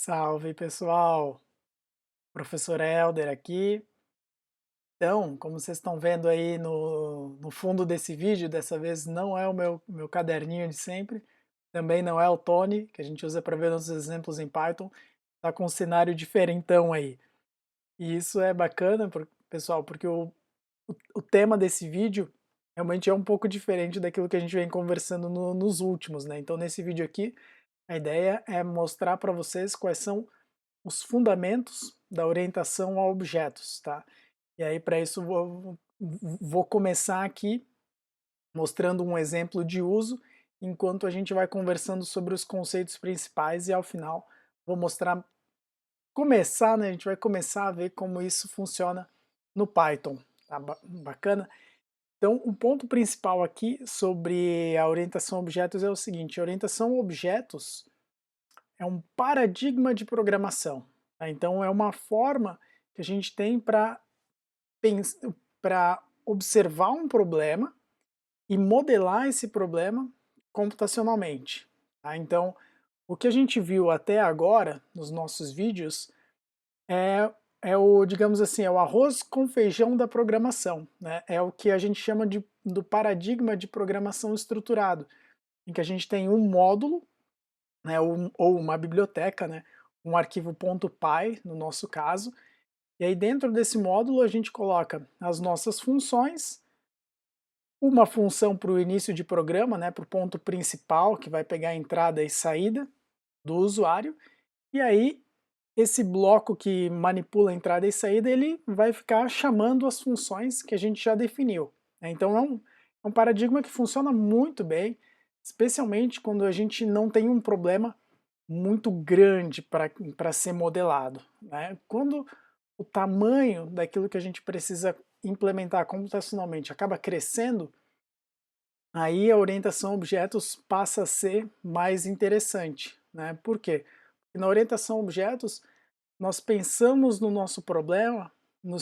Salve pessoal, professor Helder aqui. Então, como vocês estão vendo aí no fundo desse vídeo, dessa vez não é o meu caderninho de sempre, também não é o Tony, que a gente usa para ver nossos exemplos em Python, tá com um cenário diferentão aí. E isso é bacana, pessoal, porque o tema desse vídeo realmente é um pouco diferente daquilo que a gente vem conversando nos últimos, né? Então nesse vídeo aqui, a ideia é mostrar para vocês quais são os fundamentos da orientação a objetos, tá? E aí para isso vou começar aqui mostrando um exemplo de uso, enquanto a gente vai conversando sobre os conceitos principais e ao final vou começar, né, a gente vai começar a ver como isso funciona no Python, tá bacana? Então, o ponto principal aqui sobre a orientação a objetos é o seguinte: a orientação a objetos é um paradigma de programação, tá? Então é uma forma que a gente tem para observar um problema e modelar esse problema computacionalmente, tá? Então, o que a gente viu até agora nos nossos vídeos é, é o, digamos assim, é o arroz com feijão da programação, né? É o que a gente chama do paradigma de programação estruturado, em que a gente tem um módulo, né, ou uma biblioteca, né, um arquivo .py no nosso caso, e aí dentro desse módulo a gente coloca as nossas funções, uma função para o início de programa, né, para o ponto principal que vai pegar a entrada e saída do usuário, e aí esse bloco que manipula a entrada e saída ele vai ficar chamando as funções que a gente já definiu, né? Então é um paradigma que funciona muito bem, especialmente quando a gente não tem um problema muito grande para ser modelado, né? Quando o tamanho daquilo que a gente precisa implementar computacionalmente acaba crescendo, aí a orientação a objetos passa a ser mais interessante, né? Por quê? Porque na orientação a objetos nós pensamos no nosso problema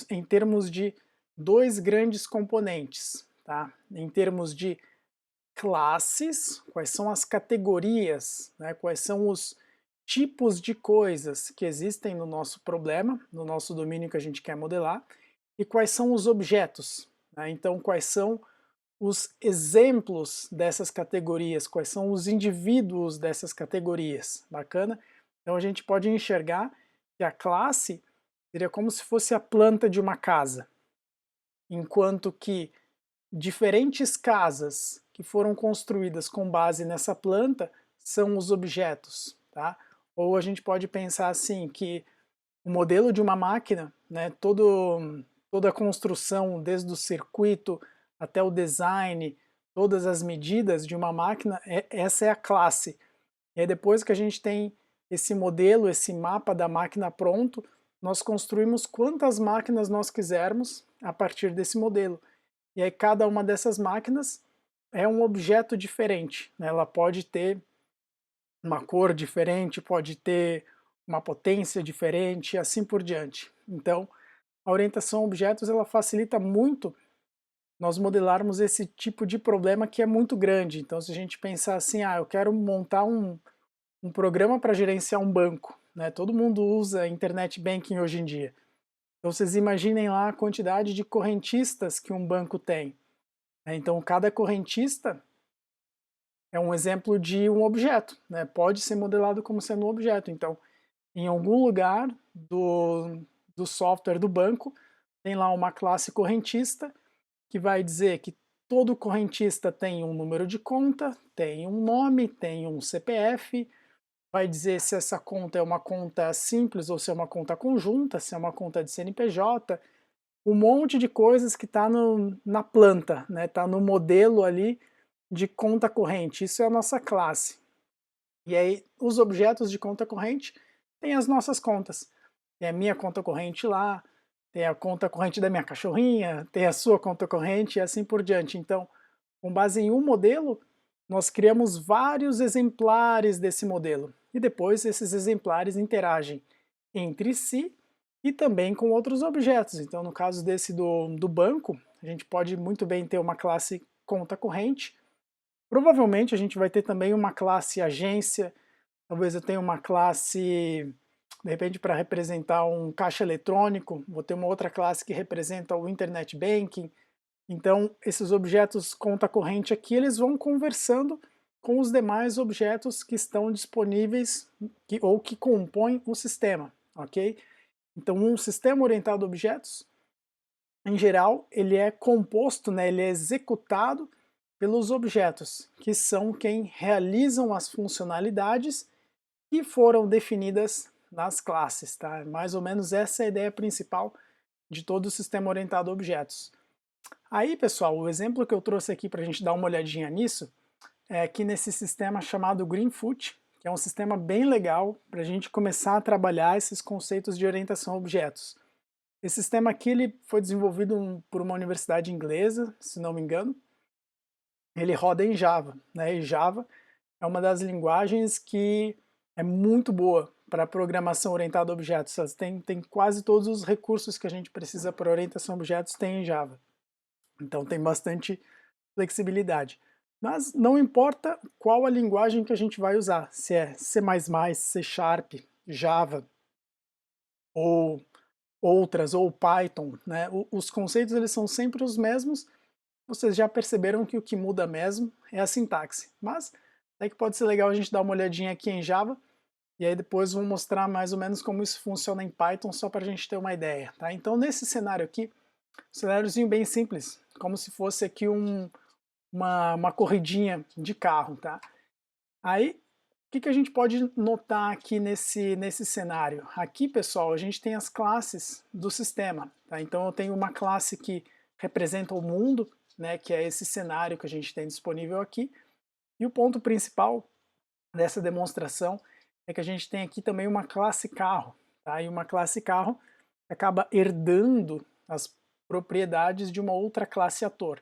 em termos de dois grandes componentes, tá? Em termos de classes, quais são as categorias, né? Quais são os tipos de coisas que existem no nosso problema, no nosso domínio que a gente quer modelar, e quais são os objetos, né? Então, quais são os exemplos dessas categorias, quais são os indivíduos dessas categorias, bacana? Então a gente pode enxergar que a classe seria como se fosse a planta de uma casa, enquanto que diferentes casas que foram construídas com base nessa planta são os objetos, tá? Ou a gente pode pensar assim, que o modelo de uma máquina, né, toda a construção, desde o circuito até o design, todas as medidas de uma máquina, essa é a classe. E aí depois que a gente tem esse modelo, esse mapa da máquina pronto, nós construímos quantas máquinas nós quisermos a partir desse modelo. E aí cada uma dessas máquinas é um objeto diferente, né? Ela pode ter uma cor diferente, pode ter uma potência diferente e assim por diante. Então, a orientação a objetos ela facilita muito nós modelarmos esse tipo de problema que é muito grande. Então, se a gente pensar assim, eu quero montar um programa para gerenciar um banco, né? Todo mundo usa internet banking hoje em dia. Então, vocês imaginem lá a quantidade de correntistas que um banco tem, né? Então, cada correntista é um exemplo de um objeto, né? Pode ser modelado como sendo um objeto. Então, em algum lugar do software do banco, tem lá uma classe correntista que vai dizer que todo correntista tem um número de conta, tem um nome, tem um CPF, vai dizer se essa conta é uma conta simples ou se é uma conta conjunta, se é uma conta de CNPJ, um monte de coisas que está na planta, né? Está no modelo ali de conta corrente. Isso é a nossa classe. E aí, os objetos de conta corrente têm as nossas contas. Tem a minha conta corrente lá, tem a conta corrente da minha cachorrinha, tem a sua conta corrente e assim por diante. Então, com base em um modelo, nós criamos vários exemplares desse modelo. E depois esses exemplares interagem entre si e também com outros objetos. Então, no caso desse do banco, a gente pode muito bem ter uma classe conta corrente. Provavelmente a gente vai ter também uma classe agência, talvez eu tenha uma classe De repente, para representar um caixa eletrônico, vou ter uma outra classe que representa o Internet Banking. Então, esses objetos conta corrente aqui, eles vão conversando com os demais objetos que estão disponíveis ou que compõem o sistema, ok? Então, um sistema orientado a objetos, em geral, ele é composto, né, ele é executado pelos objetos, que são quem realizam as funcionalidades que foram definidas nas classes, tá? Mais ou menos essa é a ideia principal de todo o sistema orientado a objetos. Aí, pessoal, o exemplo que eu trouxe aqui para a gente dar uma olhadinha nisso é aqui nesse sistema chamado Greenfoot, que é um sistema bem legal para a gente começar a trabalhar esses conceitos de orientação a objetos. Esse sistema aqui ele foi desenvolvido por uma universidade inglesa, se não me engano. Ele roda em Java, né? E Java é uma das linguagens que é muito boa para programação orientada a objetos. Tem quase todos os recursos que a gente precisa para orientação a objetos tem em Java. Então tem bastante flexibilidade. Mas não importa qual a linguagem que a gente vai usar, se é C++, C Sharp, Java ou outras, ou Python, né? Os conceitos eles são sempre os mesmos. Vocês já perceberam que o que muda mesmo é a sintaxe. Mas é que pode ser legal a gente dar uma olhadinha aqui em Java e aí depois vou mostrar mais ou menos como isso funciona em Python só para a gente ter uma ideia, tá? Então nesse cenário aqui, um cenáriozinho bem simples, como se fosse aqui uma corridinha de carro, tá? Aí, o que a gente pode notar aqui nesse cenário? Aqui, pessoal, a gente tem as classes do sistema, tá? Então eu tenho uma classe que representa o mundo, né, que é esse cenário que a gente tem disponível aqui, e o ponto principal dessa demonstração é que a gente tem aqui também uma classe carro, tá? E uma classe carro acaba herdando as propriedades de uma outra classe ator.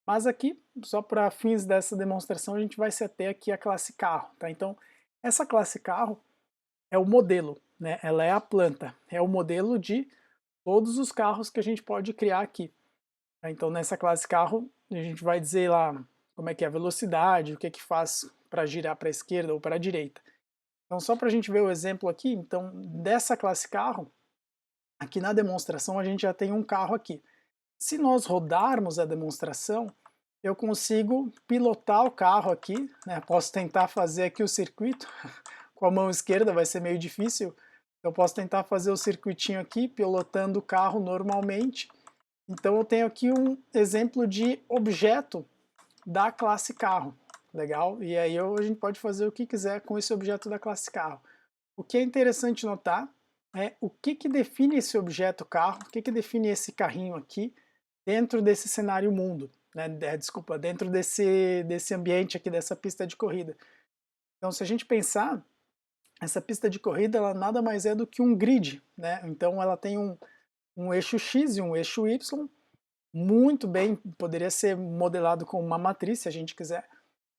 Mas aqui, só para fins dessa demonstração, a gente vai se ater aqui à classe carro, tá? Então, essa classe carro é o modelo, né? Ela é a planta, é o modelo de todos os carros que a gente pode criar aqui. Tá? Então, nessa classe carro, a gente vai dizer lá como é que é a velocidade, o que é que faz para girar para a esquerda ou para a direita. Então, só para a gente ver o exemplo aqui, então, dessa classe carro, aqui na demonstração a gente já tem um carro aqui. Se nós rodarmos a demonstração, eu consigo pilotar o carro aqui, né? Posso tentar fazer aqui o circuito, com a mão esquerda vai ser meio difícil, eu posso tentar fazer o circuitinho aqui, pilotando o carro normalmente. Então eu tenho aqui um exemplo de objeto da classe carro, legal? E aí a gente pode fazer o que quiser com esse objeto da classe carro. O que é interessante notar é o que define esse objeto carro, o que define esse carrinho aqui dentro desse cenário mundo, né? Desculpa, dentro desse ambiente aqui, dessa pista de corrida. Então se a gente pensar, essa pista de corrida ela nada mais é do que um grid, né? Então ela tem um eixo X e um eixo Y, muito bem, poderia ser modelado com uma matriz se a gente quiser.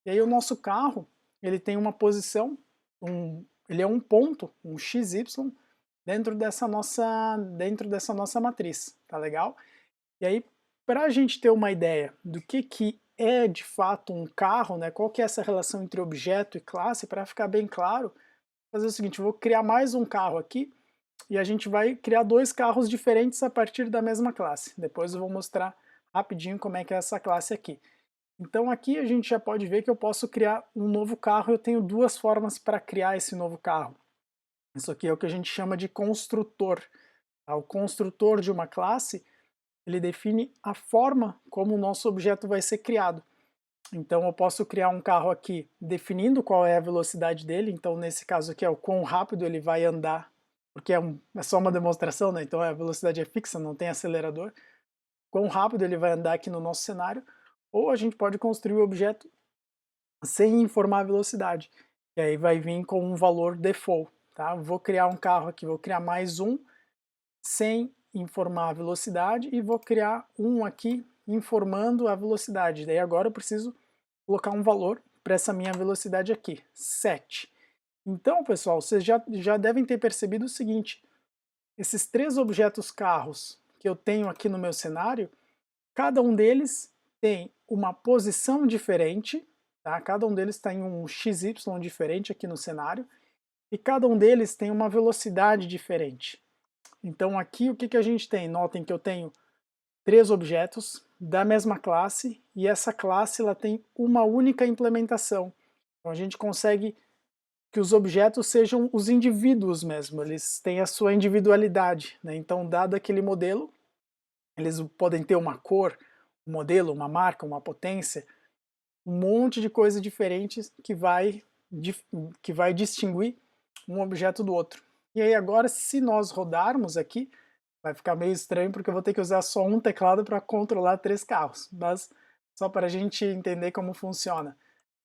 E aí o nosso carro, ele tem uma posição, ele é um ponto, um XY, dentro dessa nossa matriz, tá legal? E aí, para a gente ter uma ideia do que é de fato um carro, né, qual que é essa relação entre objeto e classe, para ficar bem claro, fazer o seguinte, eu vou criar mais um carro aqui, e a gente vai criar dois carros diferentes a partir da mesma classe. Depois eu vou mostrar rapidinho como é que é essa classe aqui. Então aqui a gente já pode ver que eu posso criar um novo carro, eu tenho duas formas para criar esse novo carro. Isso aqui é o que a gente chama de construtor. O construtor de uma classe, ele define a forma como o nosso objeto vai ser criado. Então eu posso criar um carro aqui definindo qual é a velocidade dele, então nesse caso aqui é o quão rápido ele vai andar, porque é só uma demonstração, né? Então a velocidade é fixa, não tem acelerador. Quão rápido ele vai andar aqui no nosso cenário, ou a gente pode construir o objeto sem informar a velocidade, e aí vai vir com um valor default. Tá? Vou criar um carro aqui, vou criar mais um sem informar a velocidade e vou criar um aqui informando a velocidade. Daí agora eu preciso colocar um valor para essa minha velocidade aqui, 7. Então, pessoal, vocês já devem ter percebido o seguinte, esses três objetos carros que eu tenho aqui no meu cenário, cada um deles tem uma posição diferente, tá? Cada um deles está em um XY diferente aqui no cenário, e cada um deles tem uma velocidade diferente. Então aqui o que, que a gente tem? Notem que eu tenho 3 objetos da mesma classe, e essa classe ela tem uma única implementação. Então a gente consegue que os objetos sejam os indivíduos mesmo, eles têm a sua individualidade, né? Então, dado aquele modelo, eles podem ter uma cor, um modelo, uma marca, uma potência, um monte de coisas diferentes que vai distinguir um objeto do outro. E aí agora, se nós rodarmos aqui, vai ficar meio estranho porque eu vou ter que usar só um teclado para controlar 3 carros, mas só para a gente entender como funciona.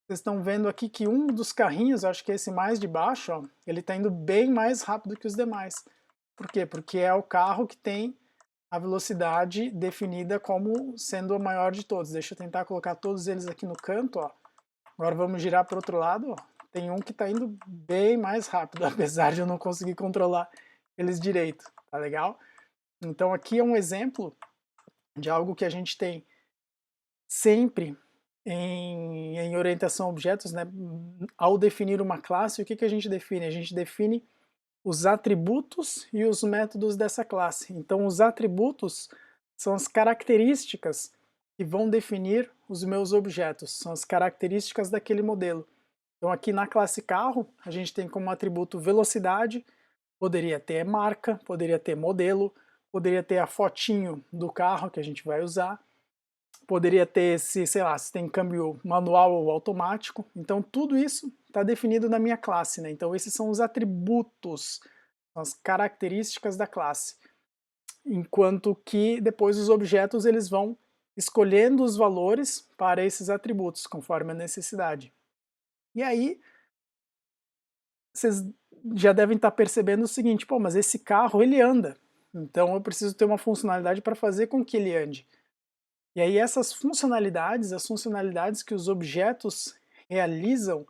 Vocês estão vendo aqui que um dos carrinhos, acho que esse mais de baixo, ó, ele está indo bem mais rápido que os demais. Por quê? Porque é o carro que tem a velocidade definida como sendo a maior de todos. Deixa eu tentar colocar todos eles aqui no canto. Ó. Agora vamos girar para o outro lado. Ó. Tem um que está indo bem mais rápido, apesar de eu não conseguir controlar eles direito. Tá legal? Então aqui é um exemplo de algo que a gente tem sempre em orientação a objetos, né? Ao definir uma classe, o que, que a gente define? A gente define os atributos e os métodos dessa classe. Então, os atributos são as características que vão definir os meus objetos, são as características daquele modelo. Então, aqui na classe carro, a gente tem como atributo velocidade, poderia ter marca, poderia ter modelo, poderia ter a fotinho do carro que a gente vai usar, poderia ter se, sei lá, se tem câmbio manual ou automático. Então tudo isso está definido na minha classe, né? Então esses são os atributos, as características da classe. Enquanto que depois os objetos eles vão escolhendo os valores para esses atributos, conforme a necessidade. E aí, vocês já devem estar percebendo o seguinte, pô, mas esse carro ele anda, então eu preciso ter uma funcionalidade para fazer com que ele ande. E aí essas funcionalidades, as funcionalidades que os objetos realizam,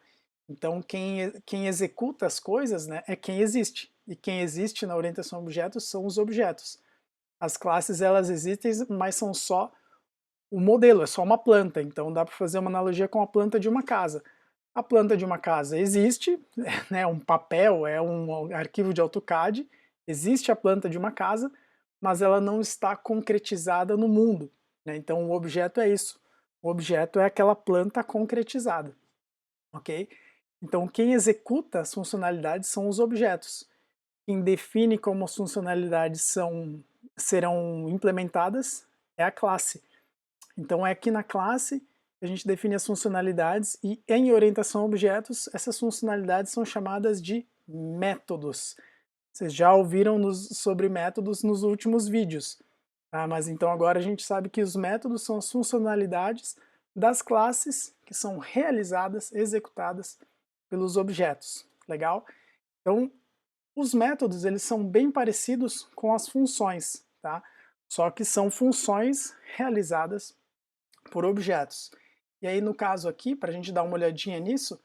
então quem executa as coisas, né, é quem existe. E quem existe na orientação a objetos são os objetos. As classes elas existem, mas são só o modelo, é só uma planta. Então dá para fazer uma analogia com a planta de uma casa. A planta de uma casa existe, né, um papel, é um arquivo de AutoCAD, existe a planta de uma casa, mas ela não está concretizada no mundo. Né? Então o objeto é isso. O objeto é aquela planta concretizada. Ok? Então quem executa as funcionalidades são os objetos. Quem define como as funcionalidades serão implementadas é a classe. Então é aqui na classe que a gente define as funcionalidades e em orientação a objetos essas funcionalidades são chamadas de métodos. Vocês já ouviram sobre métodos nos últimos vídeos, tá? Mas então agora a gente sabe que os métodos são as funcionalidades das classes que são realizadas, executadas pelos objetos. Legal? Então os métodos eles são bem parecidos com as funções, tá? Só que são funções realizadas por objetos. E aí no caso aqui, para a gente dar uma olhadinha nisso,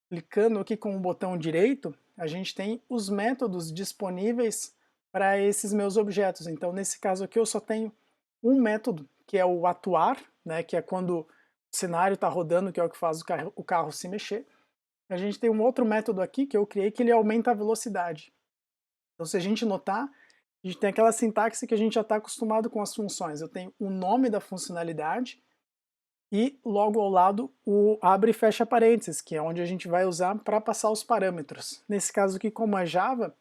clicando aqui com o botão direito, a gente tem os métodos disponíveis para esses meus objetos. Então nesse caso aqui eu só tenho um método, que é o atuar, né, que é quando o cenário está rodando, que é o que faz o carro se mexer. A gente tem um outro método aqui que eu criei que ele aumenta a velocidade. Então se a gente notar, a gente tem aquela sintaxe que a gente já está acostumado com as funções. Eu tenho o nome da funcionalidade, e logo ao lado o abre e fecha parênteses, que é onde a gente vai usar para passar os parâmetros. Nesse caso aqui, como é Java,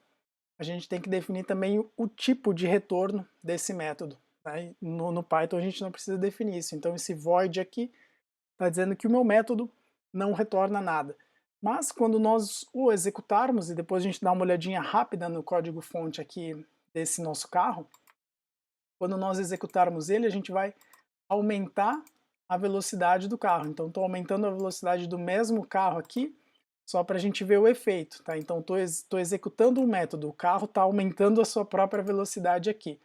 a gente tem que definir também o tipo de retorno desse método. Tá? No Python a gente não precisa definir isso, então esse void aqui está dizendo que o meu método não retorna nada. Mas quando nós o executarmos, e depois a gente dá uma olhadinha rápida no código-fonte aqui desse nosso carro, quando nós executarmos ele, a gente vai aumentar a velocidade do carro. Então estou aumentando a velocidade do mesmo carro aqui, só para a gente ver o efeito. Tá? Então estou executando um método, o carro está aumentando a sua própria velocidade aqui.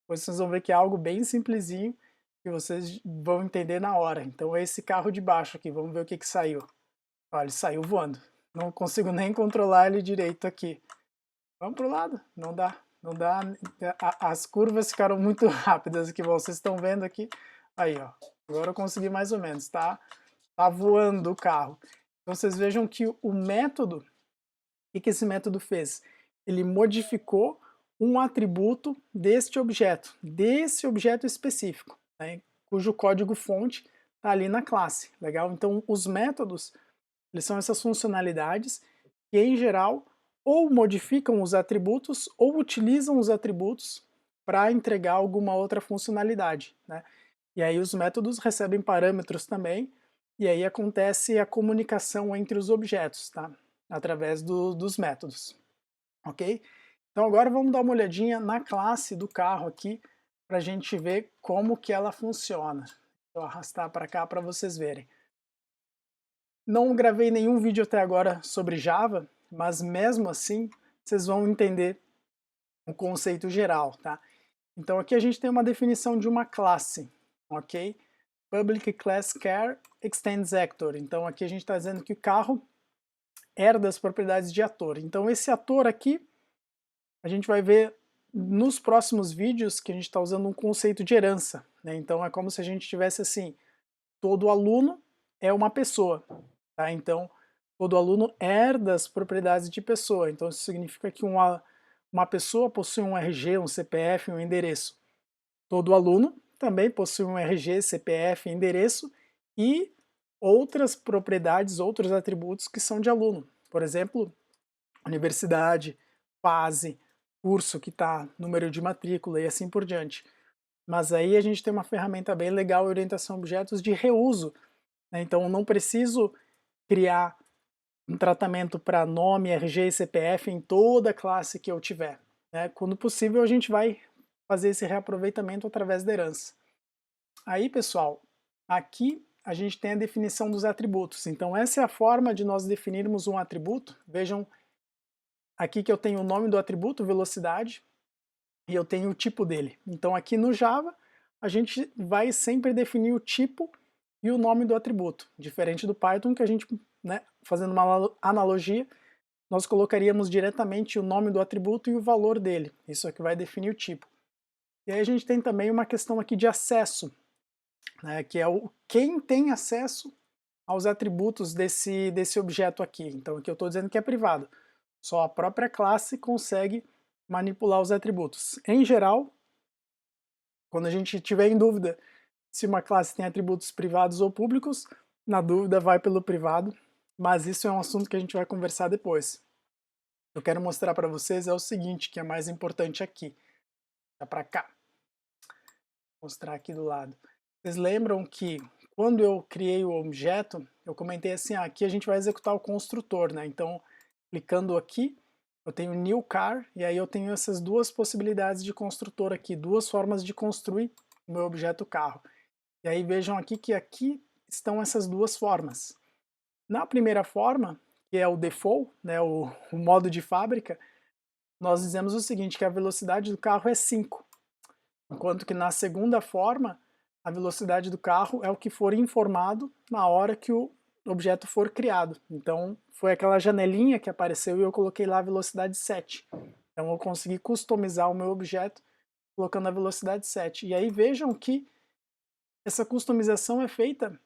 Depois vocês vão ver que é algo bem simplesinho, que vocês vão entender na hora. Então é esse carro de baixo aqui, vamos ver o que, que saiu. Olha, ele saiu voando. Não consigo nem controlar ele direito aqui. Vamos pro lado, não dá. Não dá, as curvas ficaram muito rápidas aqui, vocês estão vendo aqui. Aí, ó, agora eu consegui mais ou menos, tá voando o carro. Então vocês vejam que o método, que esse método fez? Ele modificou um atributo desse objeto específico, né, cujo código-fonte está ali na classe, legal? Então, os métodos, eles são essas funcionalidades que, em geral, ou modificam os atributos ou utilizam os atributos para entregar alguma outra funcionalidade, né? E aí os métodos recebem parâmetros também, e aí acontece a comunicação entre os objetos, tá? Através dos métodos, ok? Então agora vamos dar uma olhadinha na classe do carro aqui, para a gente ver como que ela funciona. Vou arrastar para cá para vocês verem. Não gravei nenhum vídeo até agora sobre Java, mas mesmo assim vocês vão entender o conceito geral, tá? Então aqui a gente tem uma definição de uma classe, ok? Public Class Car Extends Actor. Então aqui a gente está dizendo que o carro herda as propriedades de ator. Então esse ator aqui, a gente vai ver nos próximos vídeos que a gente está usando um conceito de herança, né? Então é como se a gente tivesse assim, todo aluno é uma pessoa, tá? Então todo aluno herda as propriedades de pessoa. Então isso significa que uma pessoa possui um RG, um CPF, um endereço. Todo aluno também possui um RG, CPF, endereço e outras propriedades, outros atributos que são de aluno. Por exemplo, universidade, fase, curso que está, número de matrícula e assim por diante. Mas aí a gente tem uma ferramenta bem legal, orientação a objetos de reuso, né? Então eu não preciso criar um tratamento para nome, RG e CPF em toda a classe que eu tiver, né? Quando possível a gente vai fazer esse reaproveitamento através da herança. Aí, pessoal, aqui a gente tem a definição dos atributos. Então essa é a forma de nós definirmos um atributo. Vejam aqui que eu tenho o nome do atributo, velocidade, e eu tenho o tipo dele. Então aqui no Java, a gente vai sempre definir o tipo e o nome do atributo. Diferente do Python, que a gente, né, fazendo uma analogia, nós colocaríamos diretamente o nome do atributo e o valor dele. Isso é que vai definir o tipo. E aí a gente tem também uma questão aqui de acesso, né, que é quem tem acesso aos atributos desse objeto aqui. Então aqui eu estou dizendo que é privado. Só a própria classe consegue manipular os atributos. Em geral, quando a gente tiver em dúvida se uma classe tem atributos privados ou públicos, na dúvida vai pelo privado, mas isso é um assunto que a gente vai conversar depois. Eu quero mostrar para vocês é o seguinte, que é mais importante aqui. Tá para cá. Vou mostrar aqui do lado. Vocês lembram que quando eu criei o objeto, eu comentei assim, aqui a gente vai executar o construtor, né? Então, clicando aqui, eu tenho new car, e aí eu tenho essas duas possibilidades de construtor aqui, duas formas de construir o meu objeto carro. E aí vejam aqui que aqui estão essas duas formas. Na primeira forma, que é o default, né, o modo de fábrica, nós dizemos o seguinte, que a velocidade do carro é 5. Enquanto que na segunda forma, a velocidade do carro é o que for informado na hora que o objeto for criado. Então foi aquela janelinha que apareceu e eu coloquei lá a velocidade 7. Então eu consegui customizar o meu objeto colocando a velocidade 7. E aí vejam que essa customização é feita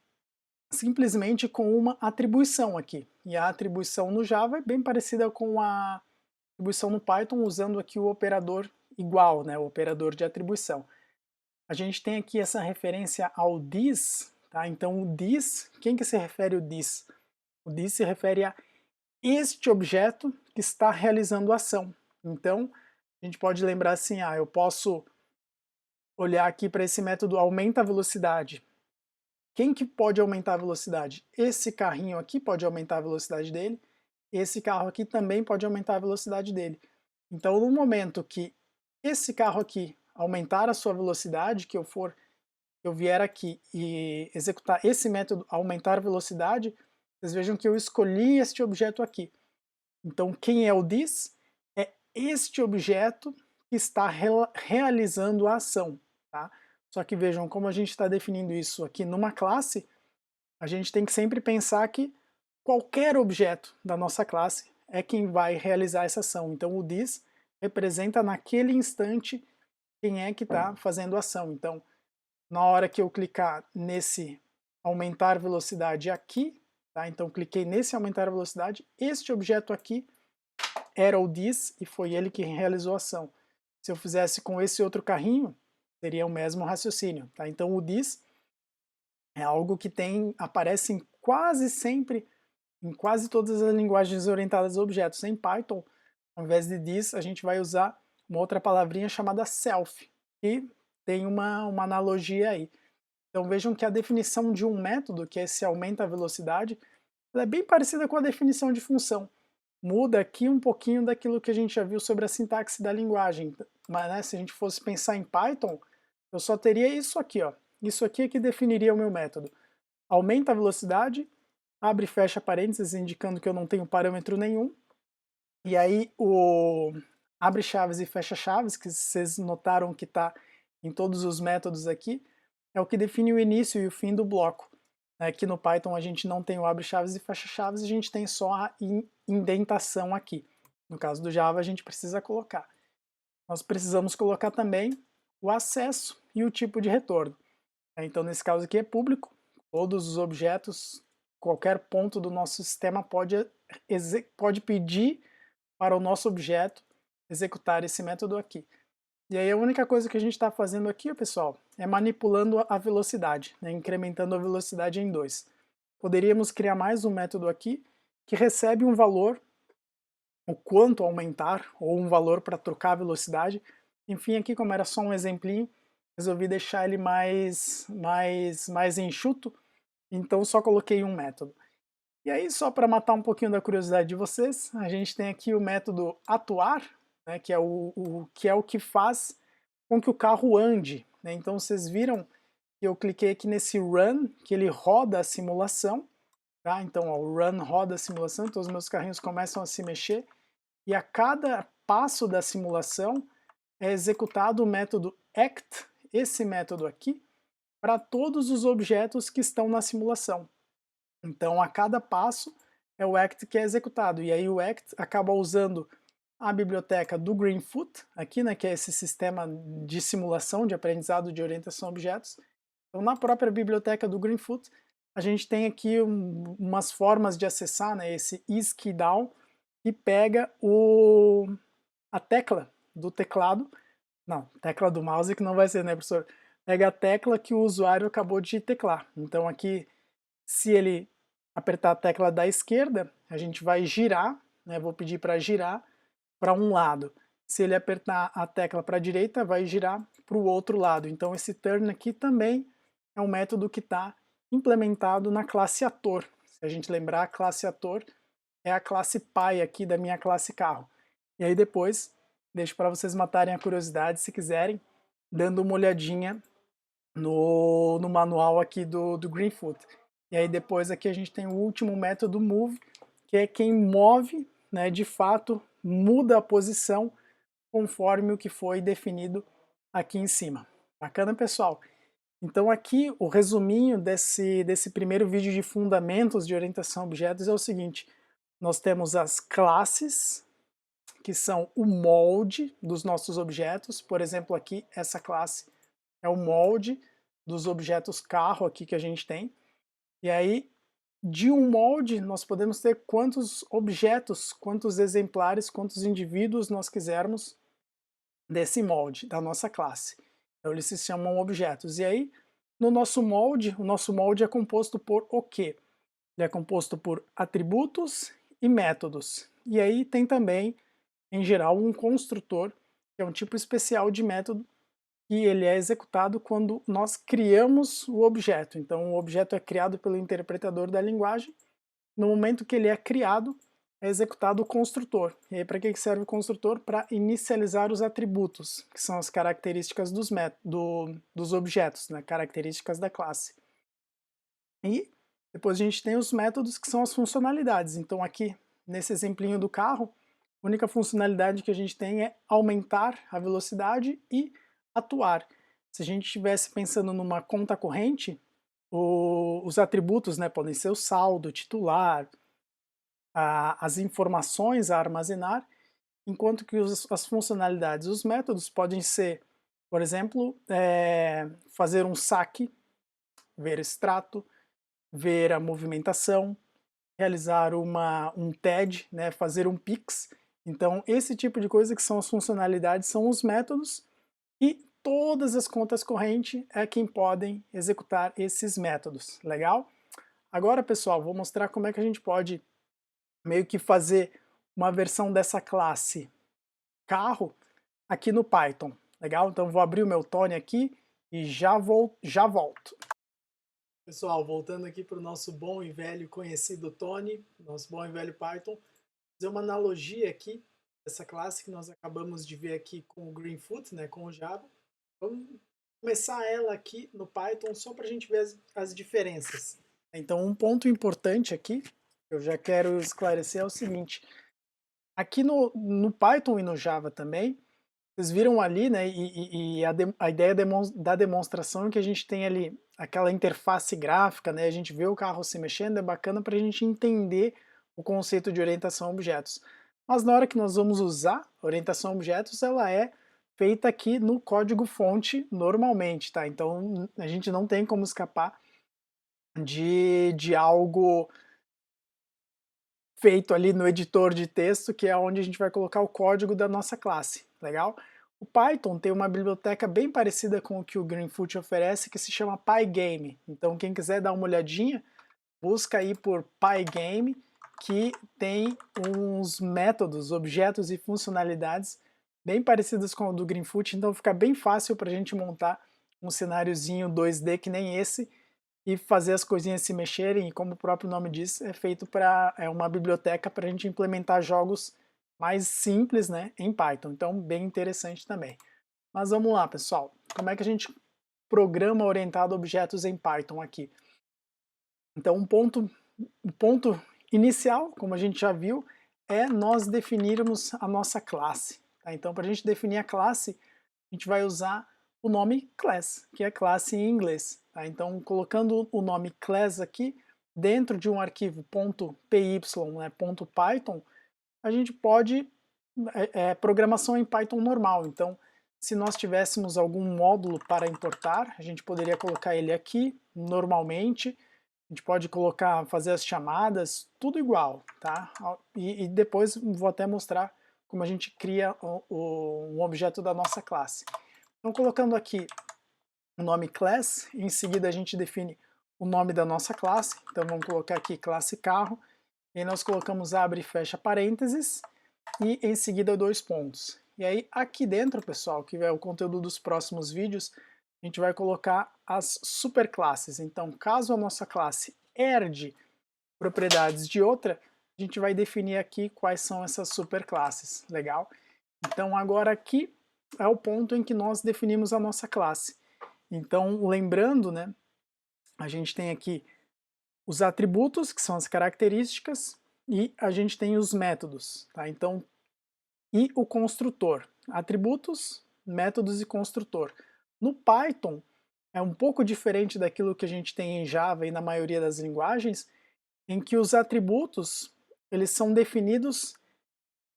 simplesmente com uma atribuição aqui. E a atribuição no Java é bem parecida com a atribuição no Python, usando aqui o operador igual, né, o operador de atribuição. A gente tem aqui essa referência ao this, tá? Então o this, quem que se refere o this? O this se refere a este objeto que está realizando a ação. Então a gente pode lembrar assim, eu posso olhar aqui para esse método aumenta a velocidade. Quem que pode aumentar a velocidade? Esse carrinho aqui pode aumentar a velocidade dele, esse carro aqui também pode aumentar a velocidade dele. Então no momento que esse carro aqui aumentar a sua velocidade, que eu vier aqui e executar esse método aumentar a velocidade, vocês vejam que eu escolhi este objeto aqui. Então quem é o this? É este objeto que está realizando a ação, tá? Só que vejam como a gente está definindo isso aqui numa classe, a gente tem que sempre pensar que qualquer objeto da nossa classe é quem vai realizar essa ação. Então o this representa naquele instante quem é que está fazendo a ação. Então na hora que eu clicar nesse aumentar velocidade aqui, tá? Então cliquei nesse aumentar velocidade, este objeto aqui era o this e foi ele que realizou a ação. Se eu fizesse com esse outro carrinho, seria o mesmo raciocínio, tá? Então o this é algo que aparece quase sempre, em quase todas as linguagens orientadas a objetos. Em Python, ao invés de this, a gente vai usar uma outra palavrinha chamada self, que tem uma analogia aí. Então vejam que a definição de um método, que é esse aumenta a velocidade, ela é bem parecida com a definição de função. Muda aqui um pouquinho daquilo que a gente já viu sobre a sintaxe da linguagem. Mas né, se a gente fosse pensar em Python, eu só teria isso aqui, ó. Isso aqui é que definiria o meu método. Aumenta a velocidade, abre e fecha parênteses, indicando que eu não tenho parâmetro nenhum. E aí o abre chaves e fecha chaves, que vocês notaram que está em todos os métodos aqui, é o que define o início e o fim do bloco. Aqui no Python a gente não tem o abre chaves e fecha chaves, a gente tem só a indentação aqui. No caso do Java a gente precisa colocar. Nós precisamos colocar também o acesso e o tipo de retorno. Então nesse caso aqui é público, todos os objetos, qualquer ponto do nosso sistema pode pedir para o nosso objeto executar esse método aqui. E aí a única coisa que a gente está fazendo aqui, pessoal, é manipulando a velocidade, né, incrementando a velocidade em 2. Poderíamos criar mais um método aqui que recebe um valor, o quanto aumentar, ou um valor para trocar a velocidade. Enfim, aqui como era só um exemplinho, resolvi deixar ele mais enxuto, então só coloquei um método. E aí, só para matar um pouquinho da curiosidade de vocês, a gente tem aqui o método atuar, né, que é o que faz com que o carro ande. Né? Então vocês viram que eu cliquei aqui nesse run, que ele roda a simulação. Tá? Então ó, o run roda a simulação, então os meus carrinhos começam a se mexer, e a cada passo da simulação é executado o método act, esse método aqui, para todos os objetos que estão na simulação. Então a cada passo é o act que é executado, e aí o act acaba usando a biblioteca do Greenfoot, aqui, né, que é esse sistema de simulação de aprendizado de orientação a objetos. Então na própria biblioteca do Greenfoot a gente tem aqui umas formas de acessar, né, esse isKeyDown, que pega a tecla do teclado, não, tecla do mouse que não vai ser, né, professor? Pega a tecla que o usuário acabou de teclar. Então aqui, se ele apertar a tecla da esquerda, a gente vai girar, né, vou pedir para girar para um lado. Se ele apertar a tecla para a direita, vai girar para o outro lado. Então esse turn aqui também é um método que está implementado na classe ator. Se a gente lembrar, a classe ator é a classe pai aqui da minha classe carro. E aí depois, deixo para vocês matarem a curiosidade, se quiserem, dando uma olhadinha no manual aqui do Greenfoot. E aí depois aqui a gente tem o último método move, que é quem move, né, de fato, muda a posição conforme o que foi definido aqui em cima. Bacana, pessoal? Então aqui o resuminho desse primeiro vídeo de fundamentos de orientação a objetos é o seguinte: nós temos as classes, que são o molde dos nossos objetos. Por exemplo, aqui essa classe é o molde dos objetos carro aqui que a gente tem. E aí, de um molde, nós podemos ter quantos objetos, quantos exemplares, quantos indivíduos nós quisermos desse molde, da nossa classe. Então eles se chamam objetos. E aí, no nosso molde, o nosso molde é composto por o quê? Ele é composto por atributos e métodos. E aí tem também, em geral, um construtor, que é um tipo especial de método, e ele é executado quando nós criamos o objeto. Então o objeto é criado pelo interpretador da linguagem. No momento que ele é criado, é executado o construtor. E aí para que serve o construtor? Para inicializar os atributos, que são as características dos objetos, né? Características da classe. E depois a gente tem os métodos, que são as funcionalidades. Então aqui, nesse exemplinho do carro, a única funcionalidade que a gente tem é aumentar a velocidade e atuar. Se a gente estivesse pensando numa conta corrente, os atributos, né, podem ser o saldo, titular, as informações a armazenar, enquanto que as funcionalidades, os métodos podem ser, por exemplo, fazer um saque, ver extrato, ver a movimentação, realizar um TED, né, fazer um PIX. Então esse tipo de coisa que são as funcionalidades são os métodos e todas as contas correntes é quem podem executar esses métodos, legal? Agora pessoal, vou mostrar como é que a gente pode meio que fazer uma versão dessa classe carro aqui no Python, legal? Então vou abrir o meu Tony aqui e já volto. Pessoal, voltando aqui para o nosso bom e velho conhecido Tony, nosso bom e velho Python, fazer uma analogia aqui dessa classe que nós acabamos de ver aqui com o Greenfoot, né, com o Java. Vamos começar ela aqui no Python só para a gente ver as diferenças. Então um ponto importante aqui, que eu já quero esclarecer é o seguinte, aqui no Python e no Java também, vocês viram ali, né, e a ideia da demonstração é que a gente tem ali aquela interface gráfica, né, a gente vê o carro se mexendo, é bacana para a gente entender o conceito de orientação a objetos. Mas na hora que nós vamos usar orientação a objetos, ela é feita aqui no código-fonte normalmente, tá? Então a gente não tem como escapar de algo feito ali no editor de texto, que é onde a gente vai colocar o código da nossa classe, legal? O Python tem uma biblioteca bem parecida com o que o Greenfoot oferece, que se chama Pygame. Então quem quiser dar uma olhadinha, busca aí por Pygame, que tem uns métodos, objetos e funcionalidades bem parecidos com o do Greenfoot, então fica bem fácil para a gente montar um cenáriozinho 2D que nem esse, e fazer as coisinhas se mexerem, e como o próprio nome diz, é feito para uma biblioteca para a gente implementar jogos mais simples, né, em Python, então bem interessante também. Mas vamos lá, pessoal, como é que a gente programa orientado a objetos em Python aqui? Então um ponto inicial, como a gente já viu, é nós definirmos a nossa classe. Tá? Então para a gente definir a classe, a gente vai usar o nome class, que é classe em inglês. Tá? Então, colocando o nome class aqui dentro de um arquivo .py, né, .python, a gente pode programação em Python normal. Então, se nós tivéssemos algum módulo para importar, a gente poderia colocar ele aqui normalmente. A gente pode colocar, fazer as chamadas, tudo igual, tá? E depois vou até mostrar como a gente cria um objeto da nossa classe. Então, colocando aqui o nome class, em seguida a gente define o nome da nossa classe, então vamos colocar aqui classe carro, e aí nós colocamos abre e fecha parênteses, e em seguida 2 pontos. E aí aqui dentro, pessoal, que é o conteúdo dos próximos vídeos, a gente vai colocar as superclasses. Então, caso a nossa classe herde propriedades de outra, a gente vai definir aqui quais são essas superclasses, legal? Então agora aqui é o ponto em que nós definimos a nossa classe. Então, lembrando, né, a gente tem aqui os atributos, que são as características, e a gente tem os métodos, tá? Então, e o construtor. Atributos, métodos e construtor. No Python, é um pouco diferente daquilo que a gente tem em Java e na maioria das linguagens, em que os atributos, eles são definidos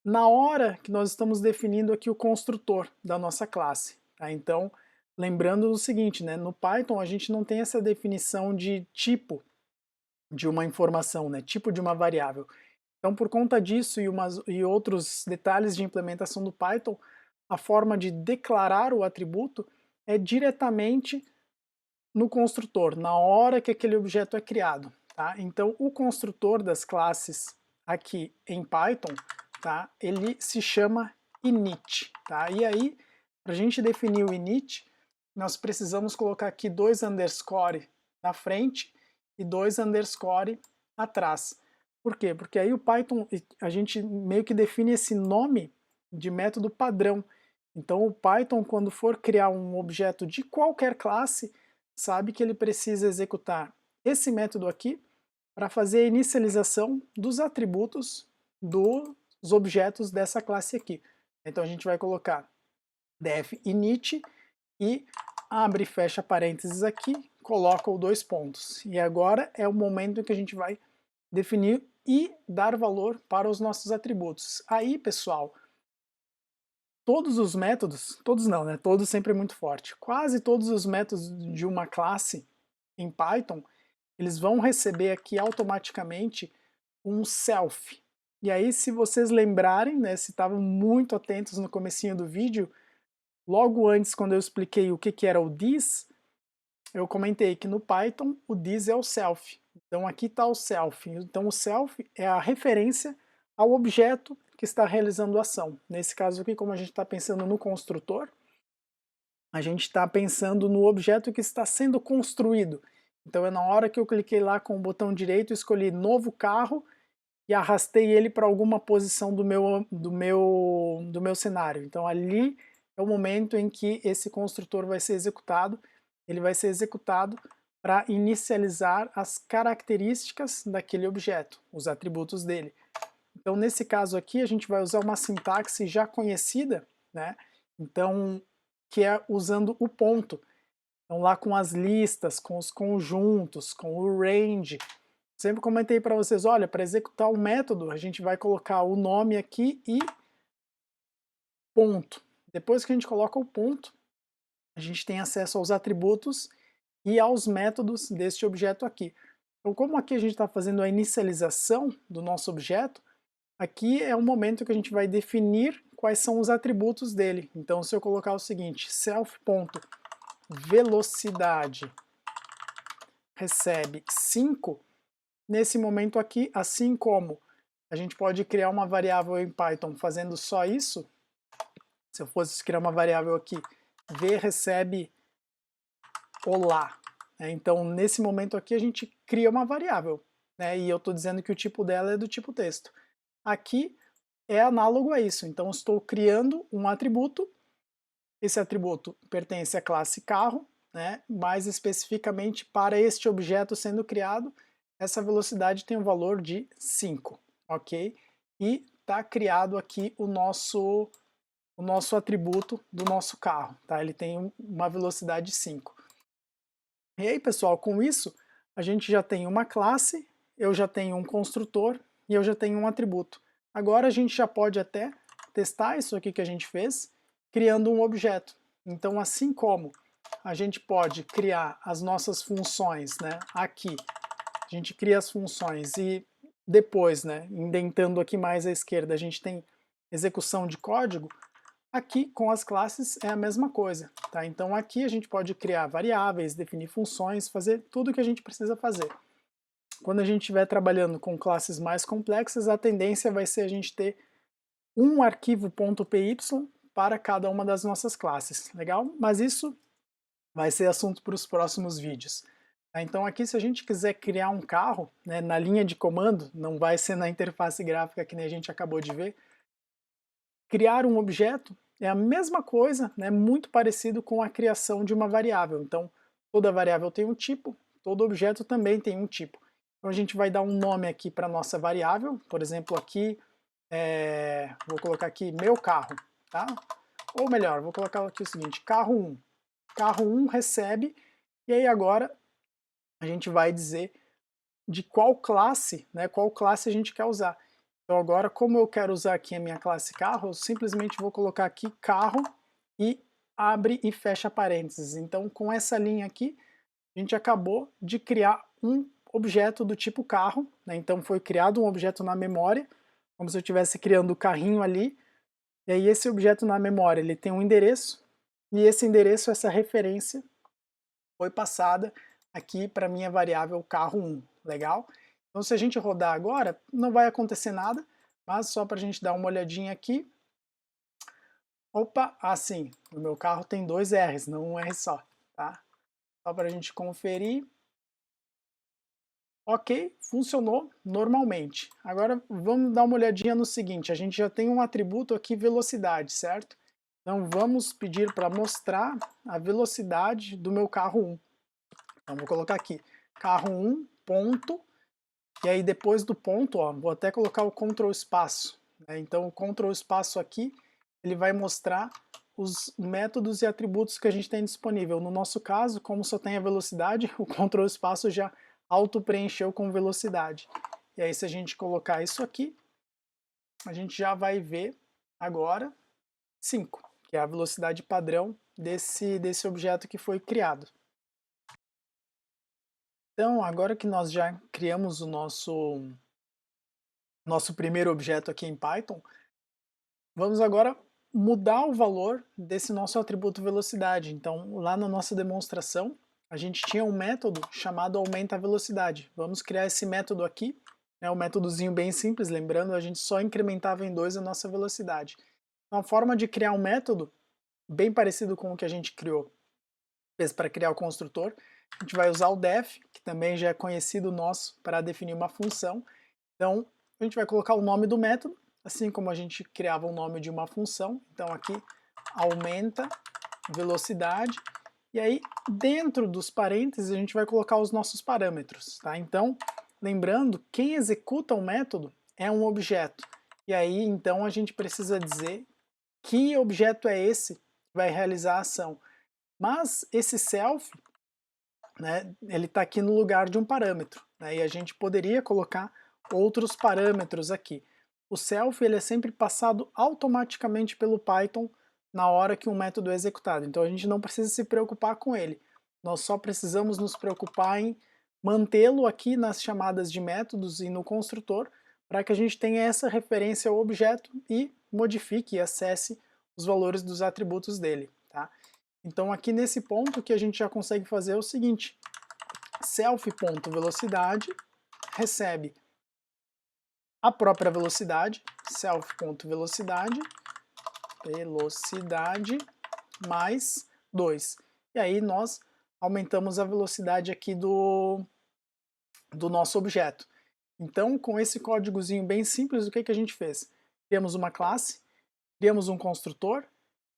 na hora que nós estamos definindo aqui o construtor da nossa classe. Tá? Então, lembrando o seguinte, né, no Python a gente não tem essa definição de tipo de uma informação, né, tipo de uma variável. Então, por conta disso e outros detalhes de implementação do Python, a forma de declarar o atributo é diretamente no construtor, na hora que aquele objeto é criado. Tá? Então, o construtor das classes aqui em Python, tá? Ele se chama init. Tá? E aí, para a gente definir o init, nós precisamos colocar aqui 2 underscore na frente e 2 underscore atrás. Por quê? Porque aí o Python, a gente meio que define esse nome de método padrão. Então o Python, quando for criar um objeto de qualquer classe, sabe que ele precisa executar esse método aqui para fazer a inicialização dos atributos dos objetos dessa classe aqui. Então a gente vai colocar def init e abre e fecha parênteses aqui, coloca o 2 pontos. E agora é o momento em que a gente vai definir e dar valor para os nossos atributos. Aí, pessoal, todos os métodos, todos não, né? Todos sempre é muito forte. Quase todos os métodos de uma classe em Python, eles vão receber aqui automaticamente um self. E aí, se vocês lembrarem, né, se estavam muito atentos no comecinho do vídeo, logo antes, quando eu expliquei o que era o this, eu comentei que no Python o this é o self. Então aqui está o self. Então o self é a referência ao objeto que está realizando a ação. Nesse caso aqui, como a gente está pensando no construtor, a gente está pensando no objeto que está sendo construído. Então é na hora que eu cliquei lá com o botão direito, escolhi novo carro e arrastei ele para alguma posição do meu cenário. Então ali é o momento em que esse construtor vai ser executado. Ele vai ser executado para inicializar as características daquele objeto, os atributos dele. Então nesse caso aqui a gente vai usar uma sintaxe já conhecida, né? Então, que é usando o ponto. Então lá com as listas, com os conjuntos, com o range. Sempre comentei para vocês, olha, para executar o método, a gente vai colocar o nome aqui e ponto. Depois que a gente coloca o ponto, a gente tem acesso aos atributos e aos métodos deste objeto aqui. Então, como aqui a gente está fazendo a inicialização do nosso objeto, aqui é o momento que a gente vai definir quais são os atributos dele. Então, se eu colocar o seguinte, self.velocidade recebe 5, nesse momento aqui, assim como a gente pode criar uma variável em Python fazendo só isso, se eu fosse criar uma variável aqui, v recebe olá, né? Então nesse momento aqui a gente cria uma variável, né? E eu estou dizendo que o tipo dela é do tipo texto. Aqui é análogo a isso, então estou criando um atributo, esse atributo pertence à classe carro, né? Mais especificamente para este objeto sendo criado, essa velocidade tem um valor de 5, ok? E está criado aqui o nosso atributo do nosso carro, tá? Ele tem uma velocidade 5. E aí, pessoal, com isso, a gente já tem uma classe, eu já tenho um construtor e eu já tenho um atributo. Agora a gente já pode até testar isso aqui que a gente fez, criando um objeto. Então, assim como a gente pode criar as nossas funções, né, aqui, a gente cria as funções e depois, né, indentando aqui mais à esquerda, a gente tem execução de código. Aqui, com as classes, é a mesma coisa, tá? Então aqui a gente pode criar variáveis, definir funções, fazer tudo o que a gente precisa fazer. Quando a gente estiver trabalhando com classes mais complexas, a tendência vai ser a gente ter um arquivo .py para cada uma das nossas classes, legal? Mas isso vai ser assunto para os próximos vídeos. Tá? Então aqui, se a gente quiser criar um carro, né, na linha de comando, não vai ser na interface gráfica que nem a gente acabou de ver, criar um objeto é a mesma coisa, né, muito parecido com a criação de uma variável. Então, toda variável tem um tipo, todo objeto também tem um tipo. Então a gente vai dar um nome aqui para a nossa variável, por exemplo aqui, vou colocar aqui meu carro, tá? Ou melhor, vou colocar aqui o seguinte, carro 1. Carro 1 recebe, e aí agora a gente vai dizer de qual classe, né, qual classe a gente quer usar. Então agora, como eu quero usar aqui a minha classe carro, eu simplesmente vou colocar aqui carro e abre e fecha parênteses. Então com essa linha aqui, a gente acabou de criar um objeto do tipo carro, né? Então foi criado um objeto na memória, como se eu estivesse criando o carrinho ali, e aí esse objeto na memória ele tem um endereço, e esse endereço, essa referência, foi passada aqui para minha variável carro1, legal? Então se a gente rodar agora, não vai acontecer nada, mas só para a gente dar uma olhadinha aqui, opa, assim, no meu carro tem 2 R's, não um R só, tá? Só para a gente conferir. Ok, funcionou normalmente. Agora vamos dar uma olhadinha no seguinte, a gente já tem um atributo aqui, velocidade, certo? Então vamos pedir para mostrar a velocidade do meu carro 1. Então vou colocar aqui, carro 1, ponto, e aí depois do ponto, ó, vou até colocar o Ctrl espaço, né? Então o Ctrl espaço aqui, ele vai mostrar os métodos e atributos que a gente tem disponível. No nosso caso, como só tem a velocidade, o Ctrl espaço já auto-preencheu com velocidade. E aí se a gente colocar isso aqui, a gente já vai ver agora 5, que é a velocidade padrão desse objeto que foi criado. Então, agora que nós já criamos nosso primeiro objeto aqui em Python, vamos agora mudar o valor desse nosso atributo velocidade. Então, lá na nossa demonstração, a gente tinha um método chamado aumenta a velocidade. Vamos criar esse método aqui, é um métodozinho bem simples, lembrando, a gente só incrementava em 2 a nossa velocidade. Então, a forma de criar um método, bem parecido com o que a gente criou, fez para criar o construtor, a gente vai usar o def, que também já é conhecido nosso para definir uma função. Então, a gente vai colocar o nome do método, assim como a gente criava o nome de uma função. Então aqui, aumenta velocidade, e aí dentro dos parênteses a gente vai colocar os nossos parâmetros, tá? Então, lembrando, quem executa o método é um objeto, e aí então a gente precisa dizer que objeto é esse que vai realizar a ação. Mas esse self, né, ele está aqui no lugar de um parâmetro, né, e a gente poderia colocar outros parâmetros aqui. O self ele é sempre passado automaticamente pelo Python na hora que um método é executado, então a gente não precisa se preocupar com ele. Nós só precisamos nos preocupar em mantê-lo aqui nas chamadas de métodos e no construtor, para que a gente tenha essa referência ao objeto e modifique e acesse os valores dos atributos dele. Tá? Então aqui nesse ponto o que a gente já consegue fazer é o seguinte: self.velocidade recebe a própria velocidade, self.velocidade, velocidade mais 2. E aí nós aumentamos a velocidade aqui do nosso objeto. Então, com esse códigozinho bem simples, o que a gente fez? Criamos uma classe, criamos um construtor,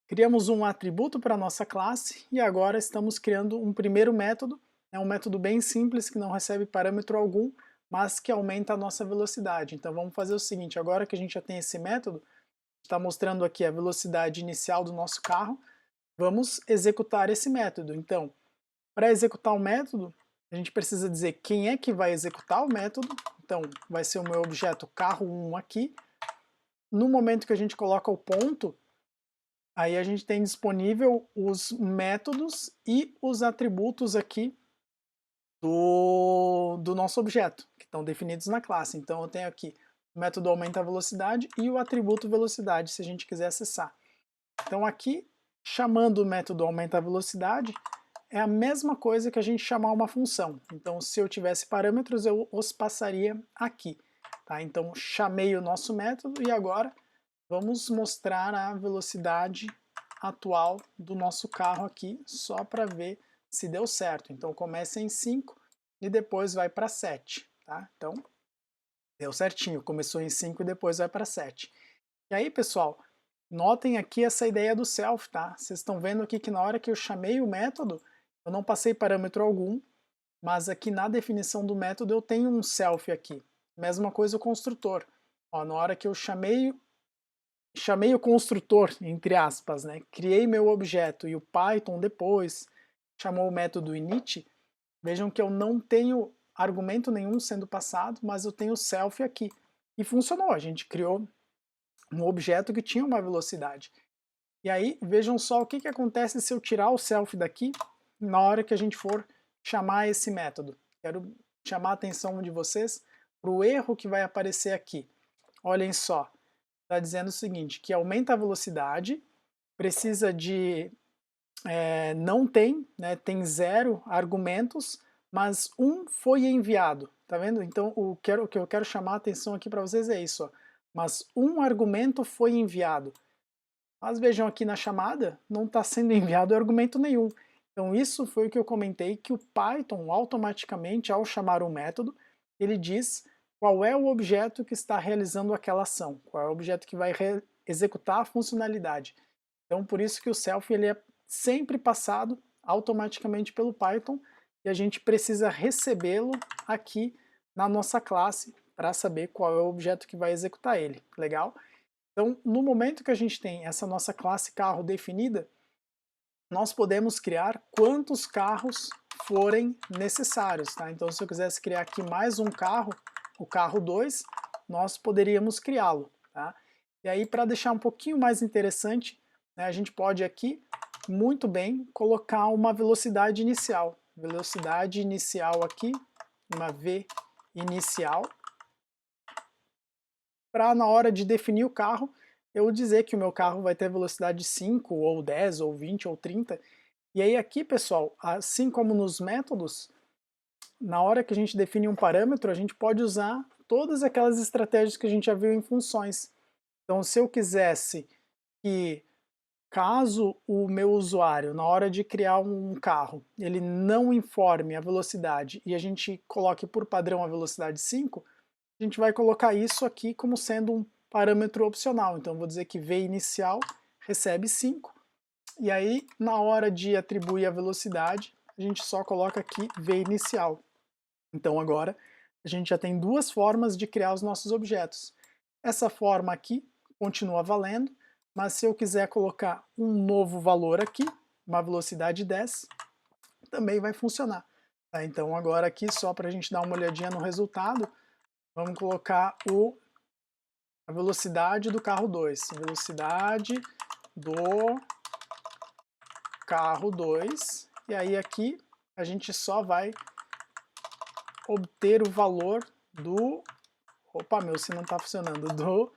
criamos um atributo para a nossa classe e agora estamos criando um primeiro método, é um método bem simples que não recebe parâmetro algum, mas que aumenta a nossa velocidade. Então vamos fazer o seguinte, agora que a gente já tem esse método, está mostrando aqui a velocidade inicial do nosso carro, vamos executar esse método. Então, para executar o método, a gente precisa dizer quem é que vai executar o método, então vai ser o meu objeto carro1 aqui. No momento que a gente coloca o ponto, aí a gente tem disponível os métodos e os atributos aqui do nosso objeto, que estão definidos na classe. Então eu tenho aqui o método aumenta a velocidade e o atributo velocidade, se a gente quiser acessar. Então aqui, chamando o método aumenta a velocidade, é a mesma coisa que a gente chamar uma função. Então se eu tivesse parâmetros, eu os passaria aqui. Tá? Então chamei o nosso método e agora vamos mostrar a velocidade atual do nosso carro aqui, só para ver se deu certo. Então começa em 5 e depois vai para 7. Tá? Então deu certinho, começou em 5 e depois vai para 7. E aí, pessoal, notem aqui essa ideia do self, tá? Vocês estão vendo aqui que na hora que eu chamei o método, eu não passei parâmetro algum, mas aqui na definição do método eu tenho um self aqui. Mesma coisa o construtor. Ó, na hora que eu chamei o construtor, entre aspas, né? Criei meu objeto e o Python depois chamou o método init, vejam que eu não tenho argumento nenhum sendo passado, mas eu tenho self aqui. E funcionou, a gente criou um objeto que tinha uma velocidade. E aí, vejam só o que acontece se eu tirar o self daqui na hora que a gente for chamar esse método. Quero chamar a atenção de vocês para o erro que vai aparecer aqui. Olhem só, está dizendo o seguinte, que aumenta a velocidade, precisa de... não tem, né, tem 0 argumentos, mas um foi enviado, tá vendo? Então o que eu quero chamar a atenção aqui para vocês é isso, ó. Mas um argumento foi enviado. Mas vejam aqui na chamada, não está sendo enviado argumento nenhum. Então isso foi o que eu comentei, que o Python automaticamente, ao chamar um método, ele diz qual é o objeto que está realizando aquela ação, qual é o objeto que vai executar a funcionalidade. Então por isso que o self ele é sempre passado automaticamente pelo Python e a gente precisa recebê-lo aqui na nossa classe para saber qual é o objeto que vai executar ele. Legal? Então, no momento que a gente tem essa nossa classe carro definida, nós podemos criar quantos carros forem necessários. Tá? Então, se eu quisesse criar aqui mais um carro, o carro 2, nós poderíamos criá-lo. Tá? E aí, para deixar um pouquinho mais interessante, né, a gente pode aqui, muito bem, colocar uma velocidade inicial. Velocidade inicial aqui, uma V inicial. para na hora de definir o carro, eu dizer que o meu carro vai ter velocidade 5, ou 10, ou 20, ou 30. E aí aqui, pessoal, assim como nos métodos, na hora que a gente define um parâmetro, a gente pode usar todas aquelas estratégias que a gente já viu em funções. Então, se eu quisesse que, caso o meu usuário, na hora de criar um carro, ele não informe a velocidade e a gente coloque por padrão a velocidade 5, a gente vai colocar isso aqui como sendo um parâmetro opcional. Então, eu vou dizer que v inicial recebe 5, e aí, na hora de atribuir a velocidade, a gente só coloca aqui v inicial. Então agora a gente já tem duas formas de criar os nossos objetos. Essa forma aqui continua valendo, mas se eu quiser colocar um novo valor aqui, uma velocidade 10, também vai funcionar. Tá? Então agora aqui, só para a gente dar uma olhadinha no resultado, vamos colocar a velocidade do carro 2. Velocidade do carro 2. E aí aqui a gente só vai obter o valor do... Opa, meu, se não está funcionando. Do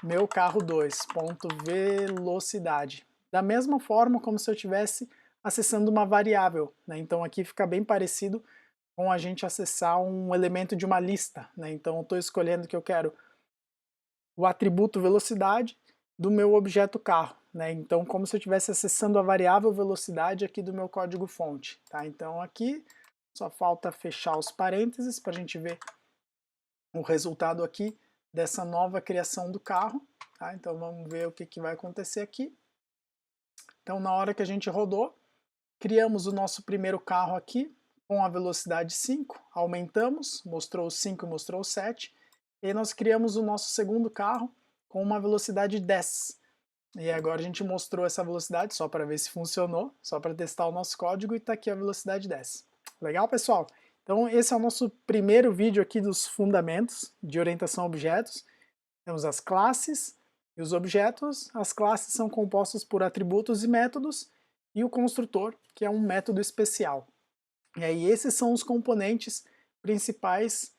meu carro 2, ponto velocidade. Da mesma forma como se eu estivesse acessando uma variável, né? Então aqui fica bem parecido com a gente acessar um elemento de uma lista, né? Então eu estou escolhendo que eu quero o atributo velocidade do meu objeto carro, né? Então como se eu estivesse acessando a variável velocidade aqui do meu código fonte, tá? Então aqui só falta fechar os parênteses para a gente ver o resultado aqui dessa nova criação do carro, tá? Então vamos ver o que vai acontecer aqui. Então na hora que a gente rodou, criamos o nosso primeiro carro aqui com a velocidade 5, aumentamos, mostrou 5, mostrou 7, e nós criamos o nosso segundo carro com uma velocidade 10. E agora a gente mostrou essa velocidade só para ver se funcionou, só para testar o nosso código, e está aqui a velocidade 10. Legal, pessoal? Então esse é o nosso primeiro vídeo aqui dos fundamentos de orientação a objetos. Temos as classes e os objetos. As classes são compostas por atributos e métodos, e o construtor, que é um método especial. E aí esses são os componentes principais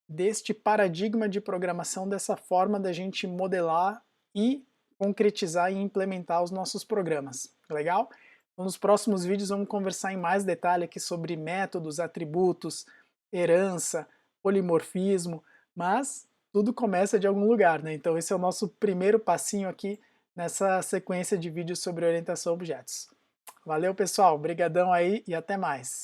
deste paradigma de programação, dessa forma da gente modelar e concretizar e implementar os nossos programas. Legal? Então, nos próximos vídeos vamos conversar em mais detalhe aqui sobre métodos, atributos, herança, polimorfismo, mas tudo começa de algum lugar, né? Então esse é o nosso primeiro passinho aqui nessa sequência de vídeos sobre orientação a objetos. Valeu, pessoal, brigadão aí e até mais!